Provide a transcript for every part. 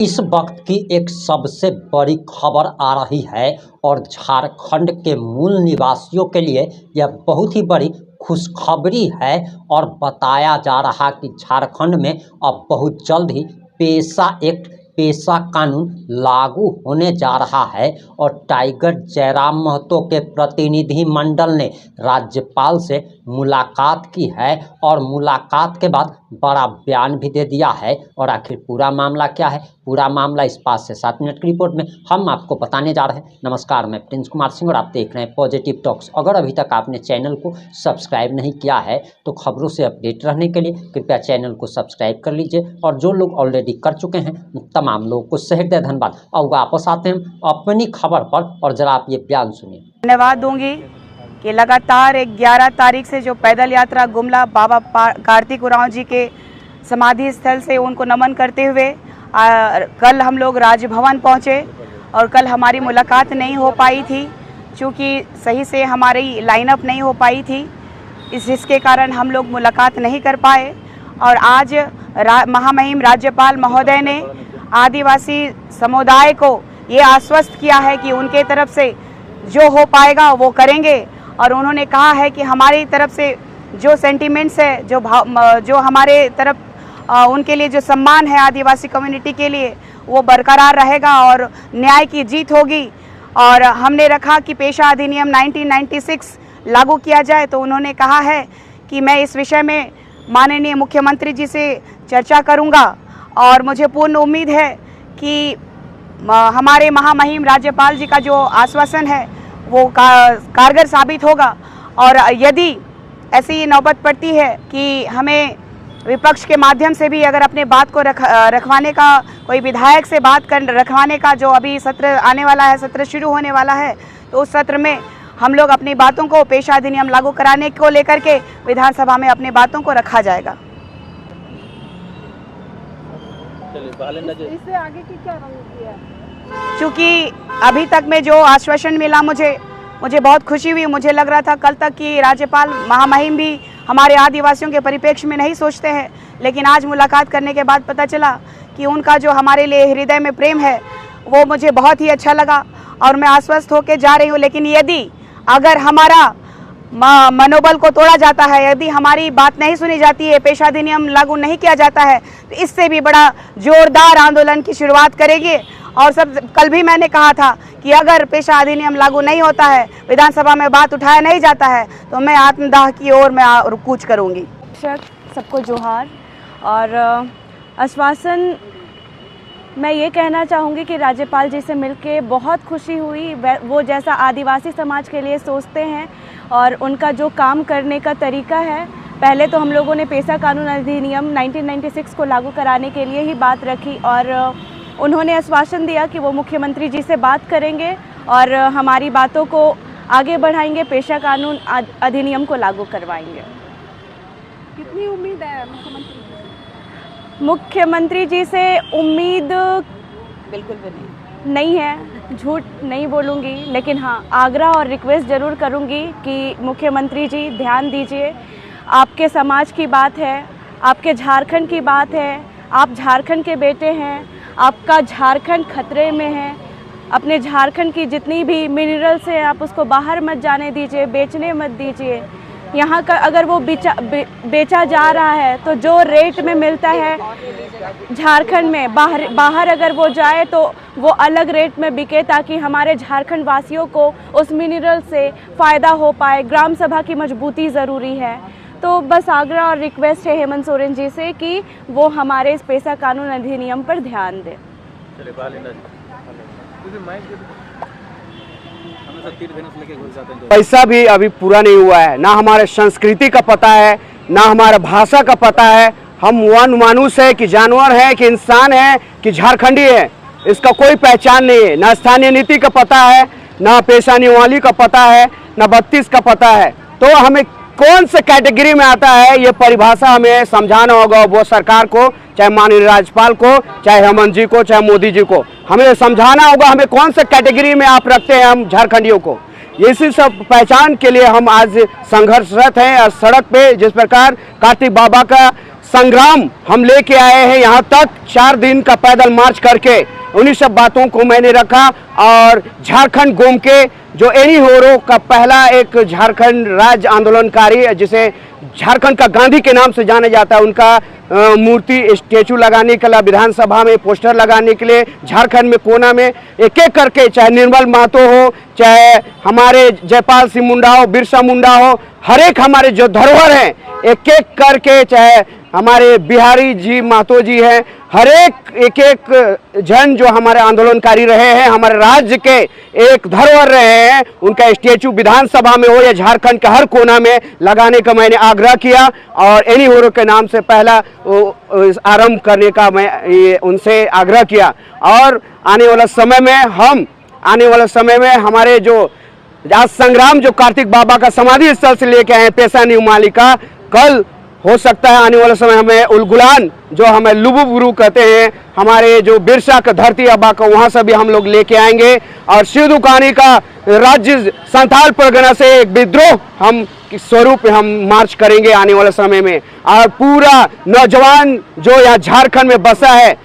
इस वक्त की एक सबसे बड़ी खबर आ रही है और झारखंड के मूल निवासियों के लिए यह बहुत ही बड़ी खुशखबरी है। और बताया जा रहा कि झारखंड में अब बहुत जल्द ही पेशा कानून लागू होने जा रहा है। और टाइगर जयराम महतो के प्रतिनिधि मंडल ने राज्यपाल से मुलाकात की है और मुलाकात के बाद बड़ा बयान भी दे दिया है। और आखिर पूरा मामला क्या है, पूरा मामला इस 5 से 7 मिनट की रिपोर्ट में हम आपको बताने जा रहे हैं। नमस्कार, मैं प्रिंस कुमार सिंह और आप देख रहे हैं पॉजिटिव टॉक्स। अगर अभी तक आपने चैनल को सब्सक्राइब नहीं किया है तो खबरों से अपडेट रहने के लिए कृपया चैनल को सब्सक्राइब कर लीजिए। और जो लोग ऑलरेडी कर चुके हैं तमाम लोगों को सहृदय धन्यवाद। और वापस आते हैं अपनी खबर पर और जरा आप ये बयान सुनिए। धन्यवाद दूंगी कि लगातार 11 तारीख से जो पैदल यात्रा गुमला बाबा कार्तिक उरांव जी के समाधि स्थल से उनको नमन करते हुए कल हम लोग राजभवन पहुंचे और कल हमारी मुलाकात नहीं हो पाई थी क्योंकि सही से हमारी लाइनअप नहीं हो पाई थी, जिसके कारण हम लोग मुलाकात नहीं कर पाए। और आज महामहिम राज्यपाल महोदय ने आदिवासी समुदाय को ये आश्वस्त किया है कि उनके तरफ से जो हो पाएगा वो करेंगे। और उन्होंने कहा है कि हमारी तरफ से जो सेंटिमेंट्स है, जो हमारे तरफ उनके लिए जो सम्मान है आदिवासी कम्युनिटी के लिए, वो बरकरार रहेगा और न्याय की जीत होगी। और हमने रखा कि पेशा अधिनियम 1996 लागू किया जाए, तो उन्होंने कहा है कि मैं इस विषय में माननीय मुख्यमंत्री जी से चर्चा करूंगा। और मुझे पूर्ण उम्मीद है कि हमारे महामहिम राज्यपाल जी का जो आश्वासन है वो कारगर साबित होगा। और यदि ऐसी नौबत पड़ती है कि हमें विपक्ष के माध्यम से भी अगर अपने बात को रखवाने का, कोई विधायक से बात कर रखवाने का, जो अभी सत्र आने वाला है, सत्र शुरू होने वाला है, तो उस सत्र में हम लोग अपनी बातों को, पेशा अधिनियम लागू कराने को लेकर के विधानसभा में अपनी बातों को रखा जाएगा। इससे आगे की क्या रणनीति है? क्योंकि अभी तक में जो आश्वासन मिला मुझे बहुत खुशी हुई। मुझे लग रहा था कल तक कि राज्यपाल महामहिम भी हमारे आदिवासियों के परिप्रेक्ष्य में नहीं सोचते हैं, लेकिन आज मुलाकात करने के बाद पता चला कि उनका जो हमारे लिए हृदय में प्रेम है वो मुझे बहुत ही अच्छा लगा। और मैं आश्वस्त होकर जा रही हूँ। लेकिन यदि अगर हमारा मनोबल को तोड़ा जाता है, यदि हमारी बात नहीं सुनी जाती है, पेशा अधिनियम लागू नहीं किया जाता है, तो इससे भी बड़ा जोरदार आंदोलन की शुरुआत करेंगे। और कल भी मैंने कहा था कि अगर पेशा अधिनियम लागू नहीं होता है, विधानसभा में बात उठाया नहीं जाता है, तो मैं आत्मदाह की ओर मैं कूच करूंगी। सबको जोहार। और आश्वासन मैं ये कहना चाहूँगी कि राज्यपाल जी से मिलके बहुत खुशी हुई। वो जैसा आदिवासी समाज के लिए सोचते हैं और उनका जो काम करने का तरीका है, पहले तो हम लोगों ने पेशा कानून अधिनियम 1996 को लागू कराने के लिए ही बात रखी और उन्होंने आश्वासन दिया कि वो मुख्यमंत्री जी से बात करेंगे और हमारी बातों को आगे बढ़ाएंगे, पेशा कानून अधिनियम को लागू करवाएंगे। कितनी उम्मीद है मुख्यमंत्री जी से? उम्मीद बिल्कुल भी नहीं है, झूठ नहीं बोलूँगी, लेकिन हाँ आग्रह और रिक्वेस्ट ज़रूर करूँगी कि मुख्यमंत्री जी ध्यान दीजिए। आपके समाज की बात है, आपके झारखंड की बात है, आप झारखंड के बेटे हैं, आपका झारखंड खतरे में है। अपने झारखंड की जितनी भी मिनरल्स हैं आप उसको बाहर मत जाने दीजिए, बेचने मत दीजिए। यहाँ का अगर वो बेचा जा रहा है तो जो रेट में मिलता है झारखंड में, बाहर अगर वो जाए तो वो अलग रेट में बिके, ताकि हमारे झारखंड वासियों को उस मिनरल से फ़ायदा हो पाए। ग्राम सभा की मजबूती ज़रूरी है। तो बस आग्रह और रिक्वेस्ट है हेमंत सोरेन जी से कि वो हमारे इस पेशा कानून अधिनियम पर ध्यान दें। पैसा भी अभी पूरा नहीं हुआ है, ना हमारे संस्कृति का पता है, ना हमारा भाषा का पता है। हम वन मानुष है कि जानवर है कि इंसान है कि झारखंडी है, इसका कोई पहचान नहीं है। ना स्थानीय नीति का पता है, ना पेशा निवाली का पता है, ना 32 का पता है। तो हमें कौन से कैटेगरी में आता है ये परिभाषा हमें समझाना होगा, वो सरकार को, चाहे माननीय राज्यपाल को, चाहे हेमंत जी को, चाहे मोदी जी को हमें समझाना होगा हमें कौन से कैटेगरी में आप रखते हैं हम झारखंडियों को। इसी सब पहचान के लिए हम आज संघर्षरत हैं सड़क पे। जिस प्रकार कार्तिक बाबा का संग्राम हम लेके आए हैं यहाँ तक 4 दिन का पैदल मार्च करके। उन्हीं सब बातों को मैंने रखा और झारखंड गोम के जो एनी होरो का पहला एक झारखंड राज्य आंदोलनकारी, जिसे झारखंड का गांधी के नाम से जाना जाता है, उनका मूर्ति स्टेचू लगाने के लिए, विधानसभा में पोस्टर लगाने के लिए झारखंड में कोना में एक एक करके, चाहे निर्मल महतो हो, चाहे हमारे जयपाल सिंह मुंडा हो, बिरसा मुंडा हो, हर एक हमारे जो धरोहर हैं एक एक करके, चाहे हमारे बिहारी जी महतो जी हैं, हर एक जन जो हमारे आंदोलनकारी रहे हैं, हमारे राज्य के एक धरोहर रहे हैं, उनका स्टेचू विधानसभा में हो या झारखंड के हर कोना में लगाने का मैंने आग्रह किया और एनी होरो के नाम से पहला आरंभ करने का मैं उनसे आग्रह किया। और आने वाला समय में हमारे जो आज संग्राम जो कार्तिक बाबा का समाधि स्थल से लेके आए हैं पेशा न्यू मालिका, कल हो सकता है आने वाले समय हमें उलगुलान जो हमें लुबुबुरु कहते हैं, हमारे जो बिरसा का धरती अब्बा का, वहाँ से भी हम लोग लेके आएंगे। और सिद्धू कानी का राज्य संथाल परगना से एक विद्रोह हम स्वरूप हम मार्च करेंगे आने वाले समय में। और पूरा नौजवान जो यहाँ झारखंड में बसा है,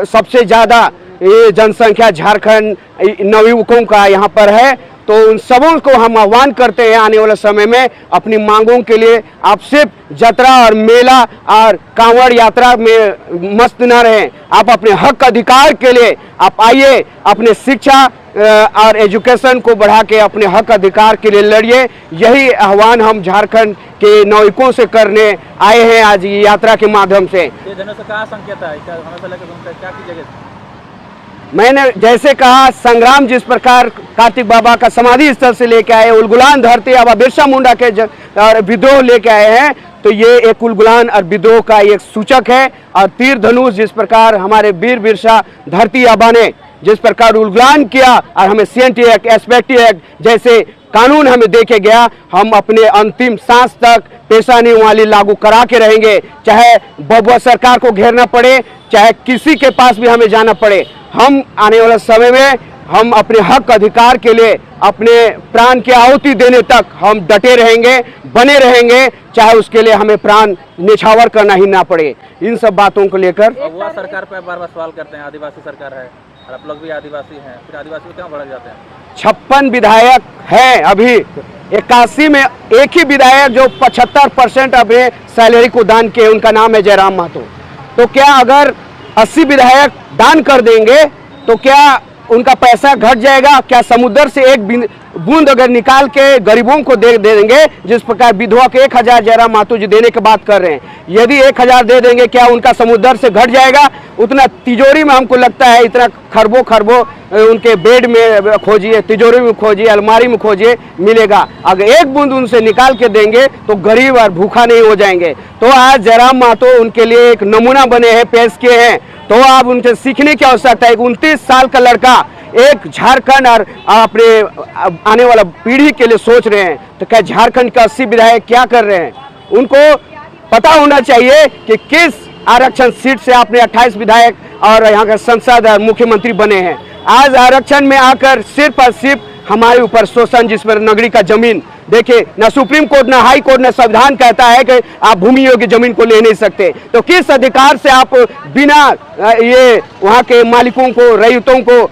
सबसे ज़्यादा ये जनसंख्या झारखंड नवयुवकों का यहाँ पर है, तो उन सबों को हम आह्वान करते हैं आने वाले समय में अपनी मांगों के लिए आप सिर्फ जतरा और मेला और कांवड़ यात्रा में मस्त न रहें। आप अपने हक अधिकार के लिए आप आइए, अपने शिक्षा और एजुकेशन को बढ़ा के अपने हक अधिकार के लिए लड़िए। यही आह्वान हम झारखंड के नागरिकों से करने आए हैं आज ये यात्रा के माध्यम से। ये जनों से कहा संकेत है, क्या कीजिएगा? मैंने जैसे कहा, संग्राम जिस प्रकार कार्तिक बाबा का समाधि स्थल से लेके आए, उलगुलान धरती बाबा बिरसा मुंडा के विद्रोह लेके आए हैं, तो ये एक उलगुलान और विद्रोह का एक सूचक है। और तीर धनुष जिस प्रकार हमारे वीर बिरसा धरती आबा ने जिस प्रकार उलगुलान किया और हमें सीएनटी एक्ट, एसपेक्टी एक्ट जैसे कानून हमें देके गया, हम अपने अंतिम सांस तक पेशा न्यू वाली लागू करा के रहेंगे, चाहे बबुआ सरकार को घेरना पड़े, चाहे किसी के पास भी हमें जाना पड़े। हम आने वाले समय में हम अपने हक अधिकार के लिए अपने प्राण की आहुति देने तक हम डटे रहेंगे, बने रहेंगे, चाहे उसके लिए हमें प्राण निछावर करना ही ना पड़े। इन सब बातों को लेकर वह सरकार पर बार बार सवाल करते हैं, आदिवासी सरकार है और आप लोग भी आदिवासी हैं, फिर आदिवासी क्यों बढ़ जाते हैं? 56 विधायक हैं अभी, 81 में एक ही विधायक जो 75% अपने सैलरी को दान किए, उनका नाम है जयराम महतो। तो क्या अगर 80 विधायक दान कर देंगे तो क्या उनका पैसा घट जाएगा? क्या समुद्र से एक बूंद अगर निकाल के गरीबों को दे देंगे, जिस प्रकार विधवा के 1000 जयराम महतो जी देने की बात कर रहे हैं, यदि 1000 दे देंगे, क्या उनका समुद्र से घट जाएगा? उतना तिजोरी में हमको लगता है इतना खरबों उनके बेड में खोजिए, तिजोरी में खोजिए, अलमारी में खोजिए, मिलेगा। अगर एक बूंद उनसे निकाल के देंगे तो गरीब और भूखा नहीं हो जाएंगे। तो आज जयराम महतो उनके लिए एक नमूना बने हैं, पेश किए हैं। तो आप उनसे सीखने की आवश्यकता है। 29 साल का लड़का एक झारखंड और अपने आने वाला पीढ़ी के लिए सोच रहे हैं, तो क्या झारखंड का 80 विधायक क्या कर रहे हैं? उनको पता होना चाहिए कि किस आरक्षण सीट से आपने 28 विधायक और यहाँ का संसद और मुख्यमंत्री बने हैं। आज आरक्षण में आकर सिर्फ और सिर्फ हमारे ऊपर शोषण, जिस पर नगरी का जमीन देखिए, ना सुप्रीम कोर्ट ना हाई कोर्ट ना संविधान कहता है कि आप भूमि योग्य जमीन को ले नहीं सकते, तो किस अधिकार से आप बिना ये वहाँ के मालिकों को, रईतों को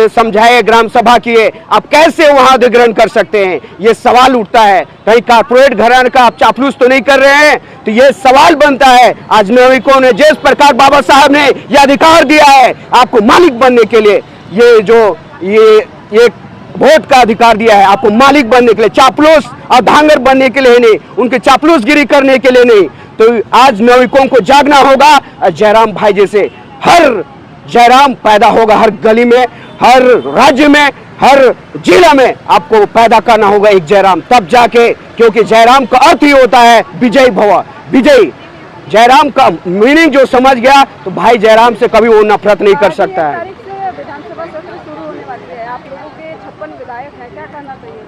समझाए, ग्राम सभा किए, आप कैसे वहाँ अधिग्रहण कर सकते हैं? ये सवाल उठता है। कहीं कारपोरेट घराने का आप चापलूस तो नहीं कर रहे हैं? तो ये सवाल बनता है। आज नागरिकों ने जिस प्रकार बाबा साहब ने यह अधिकार दिया है आपको मालिक बनने के लिए, ये वोट का अधिकार दिया है आपको मालिक बनने के लिए, चापलूस और धांगर बनने के लिए नहीं, उनके चापलूसगिरी करने के लिए नहीं। तो आज नागरिकों को जागना होगा। जयराम भाई जैसे हर जयराम पैदा होगा, हर गली में, हर राज्य में, हर जिला में आपको पैदा करना होगा एक जयराम, तब जाके, क्योंकि जयराम का अर्थ ही होता है विजयी भव, विजयी। जयराम का मीनिंग जो समझ गया तो भाई जयराम से कभी वो नफरत नहीं कर सकता है। विधानसभा सत्र शुरू होने वाली है, आप लोगों के 56 विधायक हैं, क्या करना चाहिए?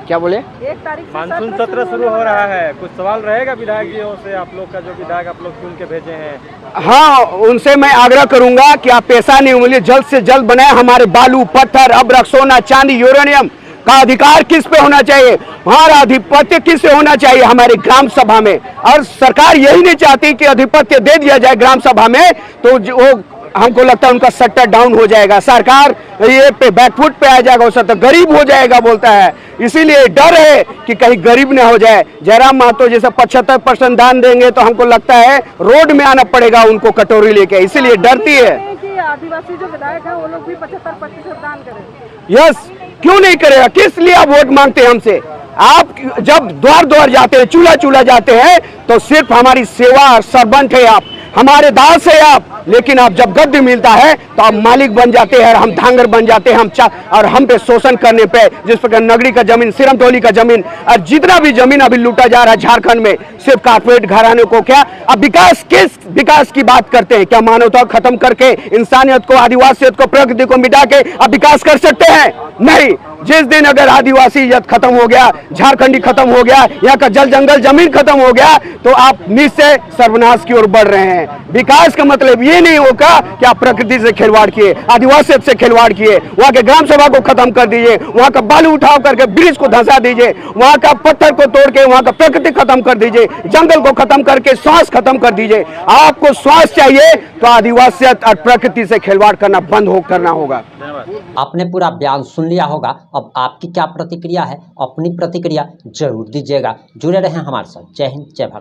क्या बोले? 1 तारीख से मानसून सत्र शुरू हो रहा है, कुछ सवाल रहेगा विधायकों से आप लोग का, जो विधायक आप लोग चुन के भेजे हैं? हाँ, उनसे मैं आग्रह करूंगा कि आप पेशा न्यू जल्द से जल्द बनाए। हमारे बालू, पत्थर, अब्रक, सोना, चांदी, यूरेनियम का अधिकार किस पे होना चाहिए, हमारा आधिपत्य किस पे होना चाहिए हमारी ग्राम सभा में। और सरकार यही नहीं चाहती कि आधिपत्य दे दिया जाए ग्राम सभा में, तो वो हमको लगता है उनका शटर डाउन हो जाएगा, सरकार ये पे बैकफुट पे आ जाएगा, उससे तो गरीब हो जाएगा बोलता है। इसीलिए डर है कि कहीं गरीब न हो जाए। जयराम महतो जैसे 75% दान देंगे तो हमको लगता है रोड में आना पड़ेगा उनको कटोरी लेके, इसीलिए डरती है कि आदिवासी जो विधायक है वो लोग भी 75% दान करें। यस, क्यों नहीं करेगा, किस लिए आप वोट मांगते हैं हमसे? आप जब द्वार द्वार जाते हैं, चूल्हा चूल्हा जाते हैं, तो सिर्फ हमारी सेवा सर्वेंट है आप, हमारे दास है आप, लेकिन आप जब गद्दी मिलता है तो आप मालिक बन जाते हैं, हम धांगर बन जाते हैं, और हम पे शोषण करने पे, जिस प्रकार नगरी का जमीन, सिरमटोली का जमीन और जितना भी जमीन अभी लूटा जा रहा है झारखंड में, सिर्फ कारपोरेट घराने को। क्या अब विकास, किस विकास की बात करते हैं? क्या मानवता खत्म करके, इंसानियत को, आदिवासियत को, प्रकृति को मिटा के अब विकास कर सकते हैं? नहीं। जिस दिन अगर आदिवासीयत खत्म हो गया, झारखंडी खत्म हो गया, यहाँ का जल जंगल जमीन खत्म हो गया, तो आप निश्चय सर्वनाश की ओर बढ़ रहे हैं। विकास का मतलब ये नहीं होगा कि आप प्रकृति से खिलवाड़ किए, आदिवासियत से खिलवाड़ किए, वहाँ के ग्राम सभा को खत्म कर दीजिए, वहाँ का बालू उठाव करके ब्रिज को धंसा दीजिए, वहाँ का पत्थर को तोड़ के वहाँ का प्रकृति खत्म कर दीजिए, जंगल को खत्म करके श्वास खत्म कर दीजिए। आपको श्वास चाहिए तो आदिवासियत और प्रकृति से खिलवाड़ करना बंद करना होगा। आपने पूरा बयान सुन लिया होगा। अब आपकी क्या प्रतिक्रिया है? अपनी प्रतिक्रिया जरूर दीजिएगा। जुड़े रहें हमारे साथ। जय हिंद, जय भारत।